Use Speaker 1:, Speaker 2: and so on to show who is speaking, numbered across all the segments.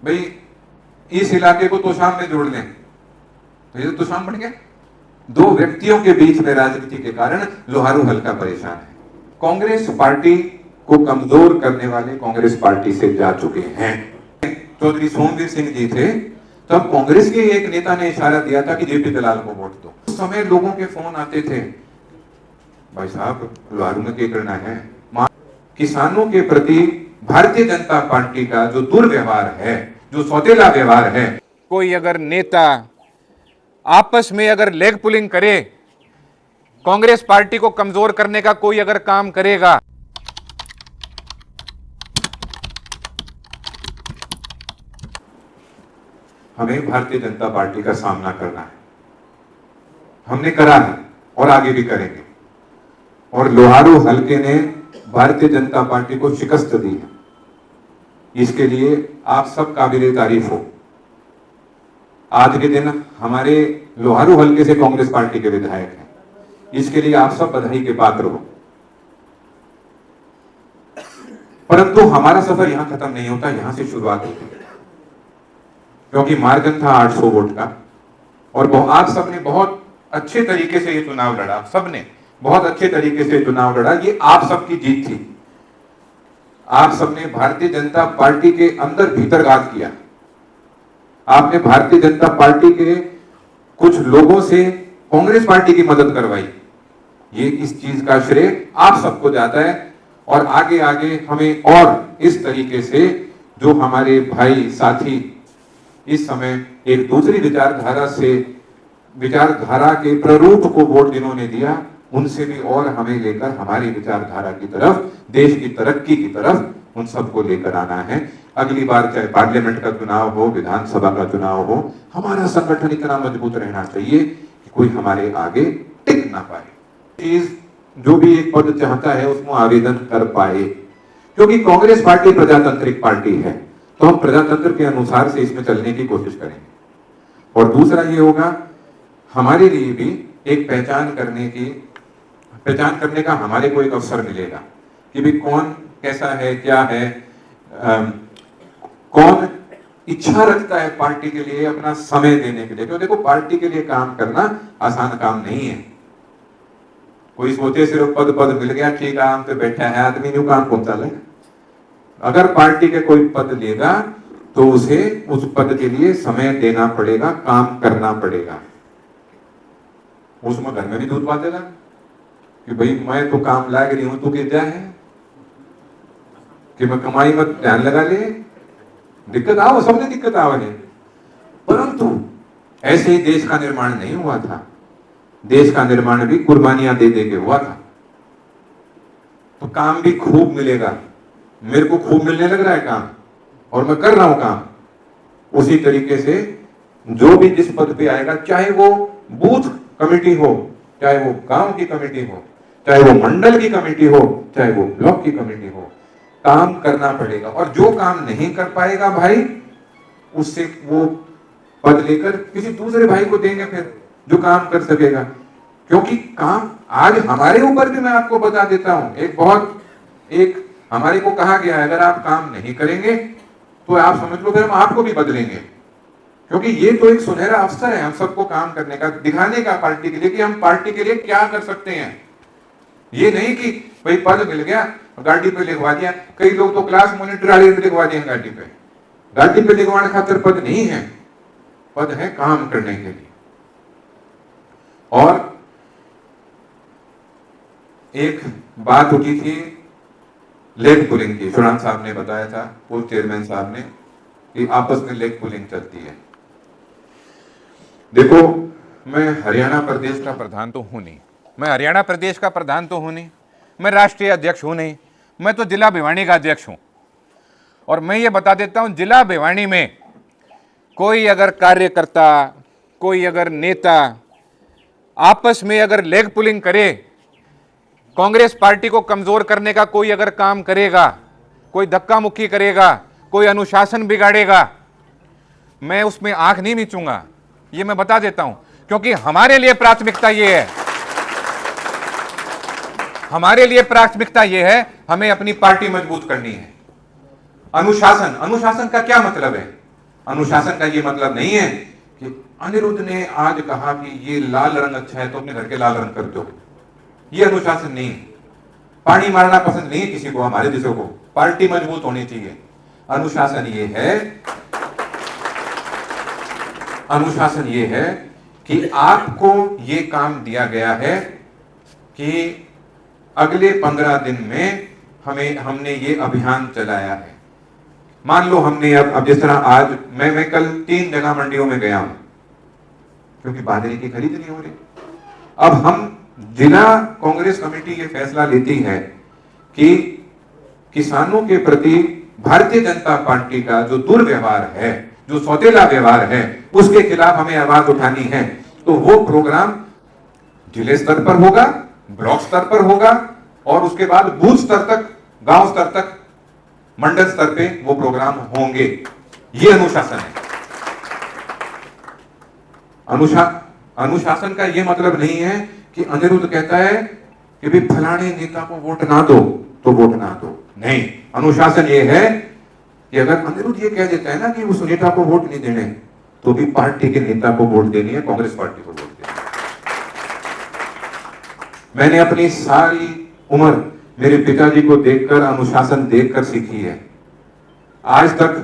Speaker 1: भाई इस इलाके को तोशाम में जोड़ लें, तो ये तो तोशाम बन गया। दो व्यक्तियों के बीच में राजनीति के कारण लोहारू हल्का परेशान है। कांग्रेस पार्टी को कमजोर करने वाले कांग्रेस पार्टी से जा चुके हैं। चौधरी सोमवीर सिंह जी थे, तब कांग्रेस के एक नेता ने इशारा दिया था कि जेपी दलाल को वोट दो। उस समय लोगों के फोन आते थे, भाई साहब लोहारू में क्या करना है। किसानों के प्रति भारतीय जनता पार्टी का जो दुर्व्यवहार है, जो सौतेला व्यवहार है,
Speaker 2: कोई अगर नेता आपस में अगर लेग पुलिंग करे, कांग्रेस पार्टी को कमजोर करने का कोई अगर काम करेगा,
Speaker 1: हमें भारतीय जनता पार्टी का सामना करना है। हमने करा है और आगे भी करेंगे। और लोहारू हल्के ने भारतीय जनता पार्टी को शिकस्त दी है, इसके लिए आप सब काबिले तारीफ हो। आज के दिन हमारे लोहारू हल्के से कांग्रेस पार्टी के विधायक हैं, इसके लिए आप सब बधाई के पात्र हो। परंतु हमारा सफर यहां खत्म नहीं होता, यहां से शुरुआत होती है। क्योंकि मार्जिन था 800 वोट का, और आप सबने बहुत अच्छे तरीके से ये चुनाव लड़ा, सबने बहुत अच्छे तरीके से चुनाव लड़ा। ये आप सबकी जीत थी। आप सबने भारतीय जनता पार्टी के अंदर भीतरघात किया। आपने भारतीय जनता पार्टी के कुछ लोगों से कांग्रेस पार्टी की मदद करवाई। ये इस चीज का श्रेय आप सबको जाता है। और आगे आगे हमें और इस तरीके से जो हमारे भाई साथी इस समय एक दूसरी विचारधारा के प्रारूप को वोट जिन्होंने दिया, उनसे भी और हमें लेकर हमारी विचारधारा की तरफ, देश की तरक्की की तरफ उन सबको लेकर आना है। अगली बार चाहे पार्लियामेंट का चुनाव हो, विधानसभा का चुनाव हो, हमारा संगठन इतना मजबूत रहना चाहिए कि कोई हमारे आगे टिक ना पाए। चीज जो भी एक पद चाहता है उसमें आवेदन कर पाए, क्योंकि कांग्रेस पार्टी प्रजातांत्रिक पार्टी है, तो हम प्रजातंत्र के अनुसार से इसमें चलने की कोशिश करेंगे। और दूसरा ये होगा, हमारे लिए भी एक पहचान करने का हमारे को एक अवसर मिलेगा कि भी कौन कैसा है, क्या है, कौन इच्छा रखता है पार्टी के लिए अपना समय देने के लिए। क्यों देखो, पार्टी के लिए काम करना आसान काम नहीं है। कोई सोचे सिर्फ पद मिल गया, ठीक आराम पे बैठा है आदमी, न्यू काम कौन चल है। अगर पार्टी के कोई पद लेगा तो उसे उस पद के लिए समय देना पड़ेगा, काम करना पड़ेगा। उसमें घर में भी दूध बातेगा कि भाई मैं तो काम लायक नहीं हूं, तू क्या है कि मैं कमाई मत ध्यान लगा ले। दिक्कत आओ, सबने दिक्कत आओ है। परंतु ऐसे ही देश का निर्माण नहीं हुआ था। देश का निर्माण भी कुर्बानियां दे दे के हुआ था। तो काम भी खूब मिलेगा। मेरे को खूब मिलने लग रहा है काम, और मैं कर रहा हूं काम। उसी तरीके से जो भी जिस पद पे आएगा, चाहे वो बूथ कमेटी हो, चाहे वो गांव की कमेटी हो, चाहे वो मंडल की कमेटी हो, चाहे वो ब्लॉक की कमेटी हो, काम करना पड़ेगा। और जो काम नहीं कर पाएगा भाई, उससे वो पद लेकर किसी दूसरे भाई को देंगे फिर, जो काम कर सकेगा। क्योंकि काम आज हमारे ऊपर भी, मैं आपको बता देता हूं, एक हमारे को कहा गया है, अगर आप काम नहीं करेंगे तो आप समझ लो फिर हम आपको भी बदलेंगे। क्योंकि ये तो एक सुनहरा अवसर है हम सबको काम करने का, दिखाने का पार्टी के लिए कि हम पार्टी के लिए क्या कर सकते हैं। ये नहीं कि भाई पद मिल गया गाड़ी पे लिखवा दिया। कई लोग तो क्लास मॉनिटर वाले पे लिखवा दिए गाड़ी पे लिखवाने खातिर पद नहीं है, पद है काम करने के लिए। और एक बात उठी थी लेग पुलिंग की, शुरान साहब ने बताया था, पूर्व चेयरमैन साहब ने, कि आपस में लेग पुलिंग चलती है। देखो, मैं हरियाणा प्रदेश का प्रधान तो हूं नहीं, मैं राष्ट्रीय अध्यक्ष हूं नहीं, मैं तो जिला भिवानी का अध्यक्ष हूं। और मैं ये बता देता हूं, जिला भिवानी में कोई अगर कार्यकर्ता, कोई अगर नेता आपस में अगर लेग पुलिंग करे, कांग्रेस पार्टी को कमजोर करने का कोई अगर काम करेगा, कोई धक्का मुक्की करेगा, कोई अनुशासन बिगाड़ेगा, मैं उसमें आंख नहीं मीचूंगा, ये मैं बता देता हूं। क्योंकि हमारे लिए प्राथमिकता ये है, हमें अपनी पार्टी मजबूत करनी है। अनुशासन का क्या मतलब है? अनुशासन का ये मतलब नहीं है कि अनिरुद्ध ने आज कहा कि ये लाल रंग अच्छा है तो अपने घर के लाल रंग कर दो। ये अनुशासन नहीं है। पानी मारना पसंद नहीं है किसी को, हमारे देशों को। पार्टी मजबूत होनी चाहिए। अनुशासन ये है, अनुशासन ये है कि आपको ये काम दिया गया है कि अगले 15 दिन में हमने ये अभियान चलाया है। मान लो हमने अब जिस तरह आज मैं कल 3 जगह मंडियों में गया हूं क्योंकि बाजरे की खरीद नहीं हो रही। अब हम जिला कांग्रेस कमेटी ये फैसला लेती है कि किसानों के प्रति भारतीय जनता पार्टी का जो दुर्व्यवहार है, जो सौतेला व्यवहार है, उसके खिलाफ हमें आवाज उठानी है। तो वो प्रोग्राम जिले स्तर पर होगा, ब्लॉक स्तर पर होगा और उसके बाद बूथ स्तर तक, गांव स्तर तक, मंडल स्तर पे वो प्रोग्राम होंगे। ये अनुशासन है। अनुशासन का ये मतलब नहीं है कि अनिरुद्ध कहता है कि भी फलाने नेता को वोट ना दो तो वोट ना दो। नहीं, अनुशासन ये है कि अगर अनिरुद्ध ये कह देता है ना कि उस नेता को वोट नहीं देने, तो भी पार्टी के नेता को वोट देनी है, कांग्रेस पार्टी को वोट देनी है। मैंने अपनी सारी उम्र मेरे पिताजी को देखकर, अनुशासन देखकर सीखी है। आज तक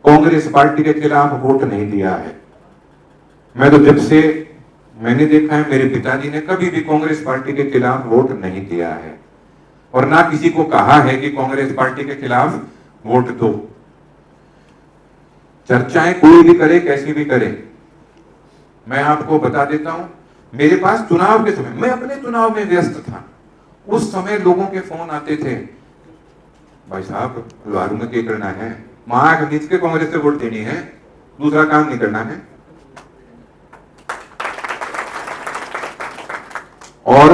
Speaker 1: कांग्रेस पार्टी के खिलाफ वोट नहीं दिया है। मैं तो जब से मैंने देखा है, मेरे पिताजी ने कभी भी कांग्रेस पार्टी के खिलाफ वोट नहीं दिया है और ना किसी को कहा है कि कांग्रेस पार्टी के खिलाफ वोट दो। चर्चाएं कोई भी करे, कैसी भी करे। मैं आपको बता देता हूं, मेरे पास चुनाव के समय, मैं अपने चुनाव में व्यस्त था, उस समय लोगों के फोन आते थे, भाई साहब लुहारू में क्या करना है, महागणित के कांग्रेस से वोट देनी है, दूसरा काम नहीं करना है। और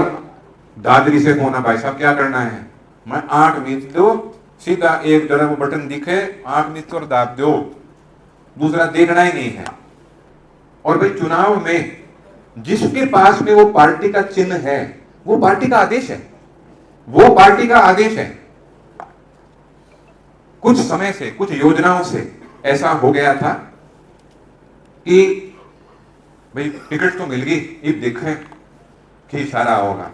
Speaker 1: दादरी से फोन, भाई साहब क्या करना है, मैं आंख मीच दो, सीधा एक जरा वो बटन दिखे, आंख मीच और दाब दो, दूसरा देखना ही नहीं है। और भाई चुनाव में जिसके पास में वो पार्टी का चिन्ह है, वो पार्टी का आदेश है, वो पार्टी का आदेश है। कुछ समय से, कुछ योजनाओं से ऐसा हो गया था कि भाई टिकट तो मिल गई, अब देखें कि इशारा होगा।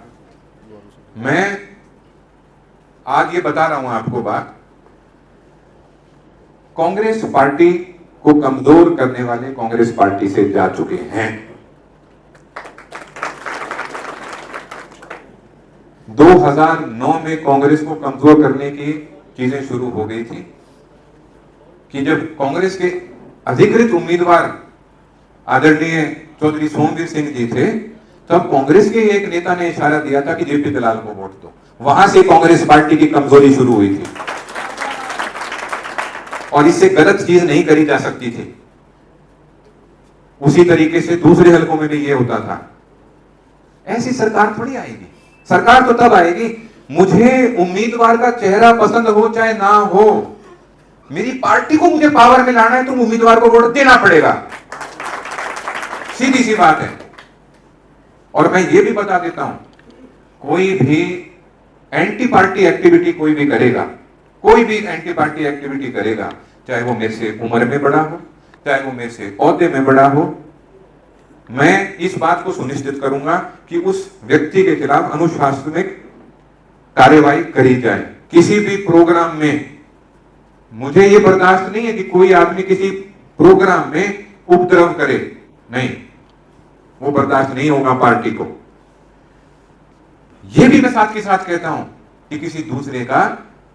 Speaker 1: मैं आज ये बता रहा हूं आपको बात, कांग्रेस पार्टी को कमजोर करने वाले कांग्रेस पार्टी से जा चुके हैं। 2009 में कांग्रेस को कमजोर करने की चीजें शुरू हो गई थी कि जब कांग्रेस के अधिकृत उम्मीदवार आदरणीय चौधरी सोमवीर सिंह जी थे, तब कांग्रेस के एक नेता ने इशारा दिया था कि जेपी दलाल को वोट दो। वहां से कांग्रेस पार्टी की कमजोरी शुरू हुई थी और इससे गलत चीज नहीं करी जा सकती थी। उसी तरीके से दूसरे हलकों में भी ये होता था। ऐसी सरकार थोड़ी आएगी। सरकार तो तब आएगी, मुझे उम्मीदवार का चेहरा पसंद हो चाहे ना हो, मेरी पार्टी को मुझे पावर में लाना है, तो उम्मीदवार को वोट देना पड़ेगा। सीधी सी बात है। और मैं ये भी बता देता हूं, कोई भी एंटी पार्टी एक्टिविटी कोई भी करेगा, कोई भी एंटी पार्टी एक्टिविटी करेगा, चाहे वो मेरे से उम्र में बड़ा हो, चाहे वो मेरे से ओहदे में बड़ा हो, मैं इस बात को सुनिश्चित करूंगा कि उस व्यक्ति के खिलाफ अनुशासनिक कार्यवाही करी जाए। किसी भी प्रोग्राम में मुझे यह बर्दाश्त नहीं है कि कोई आदमी किसी प्रोग्राम में उपद्रव करे, नहीं, वो बर्दाश्त नहीं होगा पार्टी को। यह भी मैं साथ के साथ कहता हूं कि किसी दूसरे का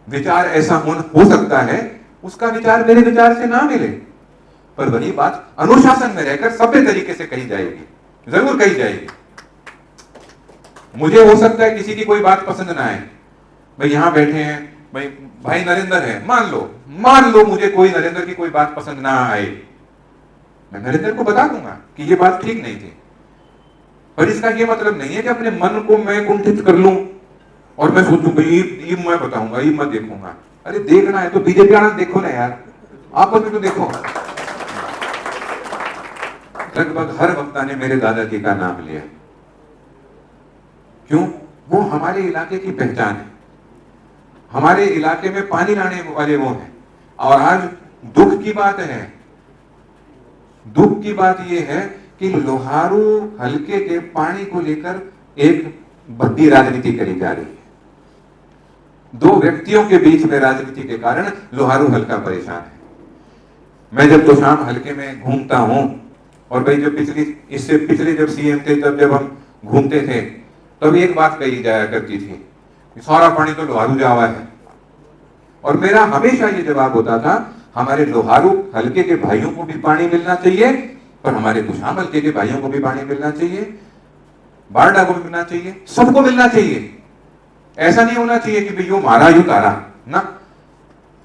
Speaker 1: विचार ऐसा हो सकता है, उसका विचार मेरे विचार से ना मिले, पर वही बात अनुशासन में रहकर सभ्य तरीके से कही जाएगी, जरूर कही जाएगी। मुझे हो सकता है किसी की कोई बात पसंद ना आए, भाई यहां बैठे हैं, भाई नरेंद्र है, मान लो मुझे कोई नरेंद्र की कोई बात पसंद ना आए, मैं नरेंद्र को बता दूंगा कि ये बात ठीक नहीं थी। पर इसका ये मतलब नहीं है कि अपने मन को मैं कुंठित कर लूं और मैं सोचूं भाई ये मैं बताऊंगा, ये मैं देखूंगा। अरे देखना है तो बीजेपी आना देखो ना यार, आपस में तो देखो। लगभग हर वक्ता ने मेरे दादाजी का नाम लिया। क्यों? वो हमारे इलाके की पहचान है, हमारे इलाके में पानी लाने वाले वो हैं। और आज दुख की बात है दुख की बात यह है कि लोहारू हलके के पानी को लेकर एक भद्दी राजनीति करी जा रही है। दो व्यक्तियों के बीच में राजनीति के कारण लोहारू हलका परेशान है। मैं जब तोशाम हलके में घूमता हूं, और भाई जब इससे पिछले जब सीएम थे, तब जब हम घूमते थे, तब एक बात कही जाया करती थी कि सारा पानी तो लोहारू जावा है। और मेरा हमेशा ये जवाब होता था, हमारे लोहारू हलके के भाइयों को भी पानी मिलना चाहिए, और हमारे तोशाम हलके के भाइयों को भी पानी मिलना चाहिए, बारडा को भी मिलना चाहिए, सबको मिलना चाहिए। ऐसा नहीं होना चाहिए कि भाई यो मारा यू तारा ना,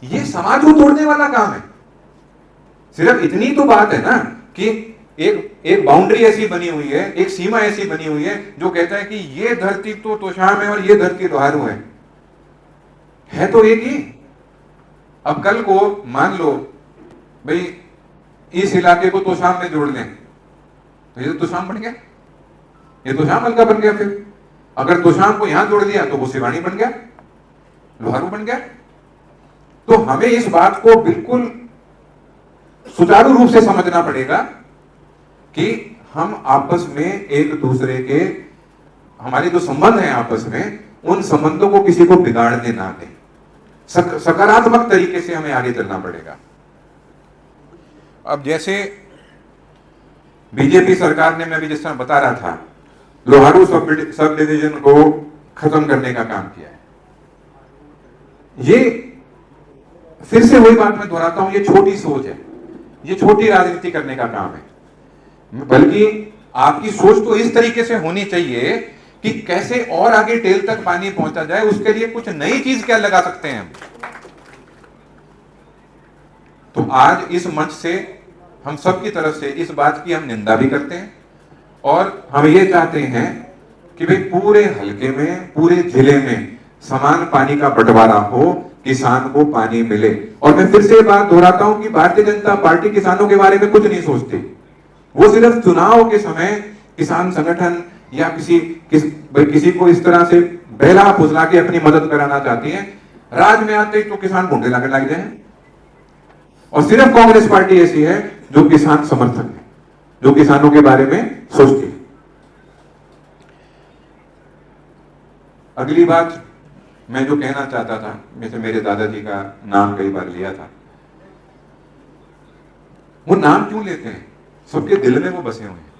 Speaker 1: ये समाज को तोड़ने वाला काम है। सिर्फ इतनी तो बात है ना कि एक बाउंड्री ऐसी बनी हुई है, एक सीमा ऐसी बनी हुई है जो कहता है कि ये धरती तो तोशाम है और ये धरती लोहारू है तो एक ही। अब कल को मान लो भाई इस इलाके को तोशाम में जोड़ लें, तो ये तो तोशाम बन गया, ये तोशाम हल्का बन गया। फिर अगर तोशाम को यहां जोड़ दिया तो वो सिवानी बन गया, लोहारू बन गया। तो हमें इस बात को बिल्कुल सुचारू रूप से समझना पड़ेगा कि हम आपस में एक दूसरे के, हमारे जो संबंध हैं आपस में, उन संबंधों को किसी को बिगाड़ने ना दें। सकारात्मक तरीके से हमें आगे चलना पड़ेगा। अब जैसे बीजेपी सरकार ने, मैं भी जिस तरह बता रहा था, लोहारू सब डिवीजन को खत्म करने का काम किया है। ये फिर से वही बात मैं दोहराता हूं, ये छोटी सोच है, ये छोटी राजनीति करने का काम है। बल्कि आपकी सोच तो इस तरीके से होनी चाहिए कि कैसे और आगे टेल तक पानी पहुंचा जाए, उसके लिए कुछ नई चीज क्या लगा सकते हैं हम। तो आज इस मंच से हम सब की तरफ से इस बात की हम निंदा भी करते हैं, और हम ये चाहते हैं कि भाई पूरे हलके में, पूरे जिले में समान पानी का बंटवारा हो, किसान को पानी मिले। और मैं फिर से बात दोहराता हूं कि भारतीय जनता पार्टी किसानों के बारे में कुछ नहीं सोचती। वो सिर्फ चुनाव के समय किसान संगठन या किसी को इस तरह से बहला फुसला के अपनी मदद कराना चाहती है। राज में आते ही तो किसान ढूंढने लग जाए। और सिर्फ कांग्रेस पार्टी ऐसी है जो किसान समर्थक है, जो किसानों के बारे में सोचती है। अगली बात मैं जो कहना चाहता था, जैसे मेरे दादाजी का नाम कई बार लिया था, वो नाम क्यों लेते हैं? सबके दिल में वो बसे हुए हैं।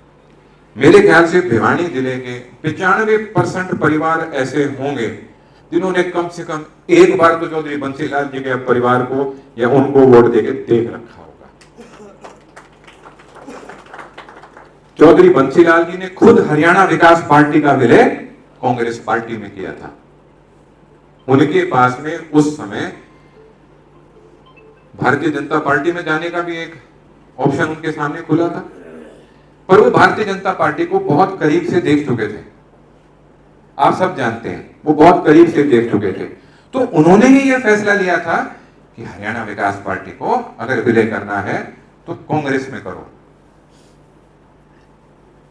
Speaker 1: मेरे ख्याल से भिवानी जिले के 95% परिवार ऐसे होंगे जिन्होंने कम से कम एक बार तो चौधरी बंसीलाल जी के परिवार को या उनको वोट देके देख रखा होगा। चौधरी बंसीलाल जी ने खुद हरियाणा विकास पार्टी का विलय कांग्रेस पार्टी में किया था। उनके पास में उस समय भारतीय जनता पार्टी में जाने का भी एक ऑप्शन उनके सामने खुला था, पर वो भारतीय जनता पार्टी को बहुत करीब से देख चुके थे। आप सब जानते हैं, वो बहुत करीब से देख चुके थे। तो उन्होंने ही यह फैसला लिया था कि हरियाणा विकास पार्टी को अगर विलय करना है तो कांग्रेस में करो।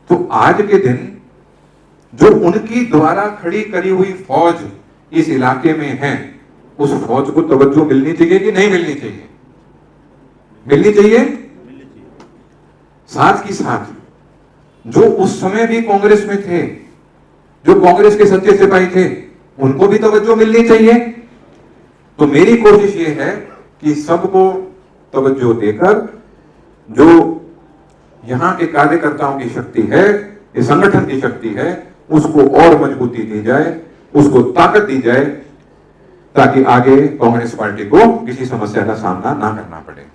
Speaker 1: तो आज के दिन जो उनकी द्वारा खड़ी करी हुई फौज इस इलाके में है, उस फौज को तवज्जो मिलनी चाहिए कि नहीं मिलनी चाहिए? मिलनी चाहिए। साथ ही साथ जो उस समय भी कांग्रेस में थे, जो कांग्रेस के सच्चे सिपाही थे, उनको भी तवज्जो मिलनी चाहिए। तो मेरी कोशिश ये है कि सबको तवज्जो देकर जो यहां के कार्यकर्ताओं की शक्ति है, ये संगठन की शक्ति है, उसको और मजबूती दी जाए, उसको ताकत दी जाए, ताकि आगे कांग्रेस पार्टी को किसी समस्या का सामना ना करना पड़े।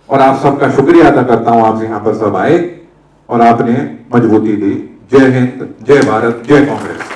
Speaker 1: और आप सबका शुक्रिया अदा करता हूं, आप यहां पर सब आए और आपने मजबूती दी। जय हिंद, जय भारत, जय कांग्रेस।